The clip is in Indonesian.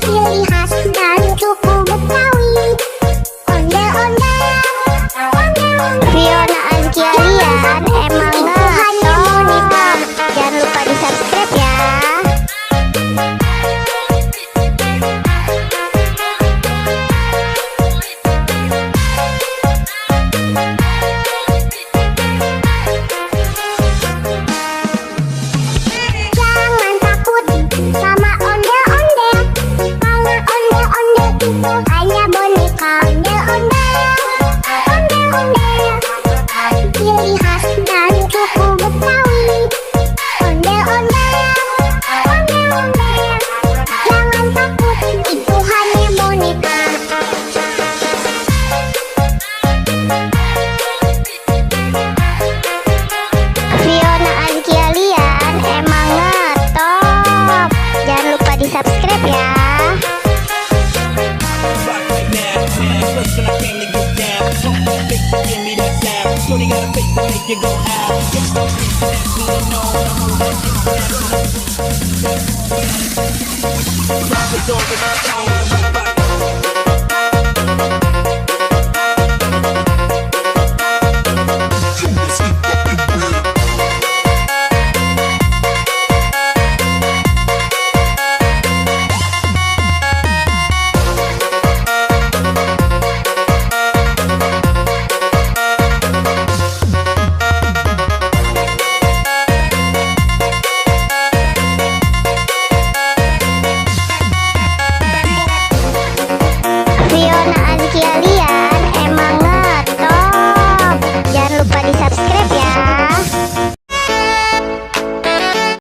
ciri khas dan suku Betawi. Fiona Anjalian emang ngetop. Jangan lupa di subscribe ya. Jangan takut sama ondel-ondel, karena ondel-ondel itu hanya boneka. Ondel-ondel, ciri khas dan suku Betawi. Ondel-ondel, jangan takut, itu hanya boneka. Fiona Anjalian emang ngetop. Jangan lupa di subscribe ya. Drop it over the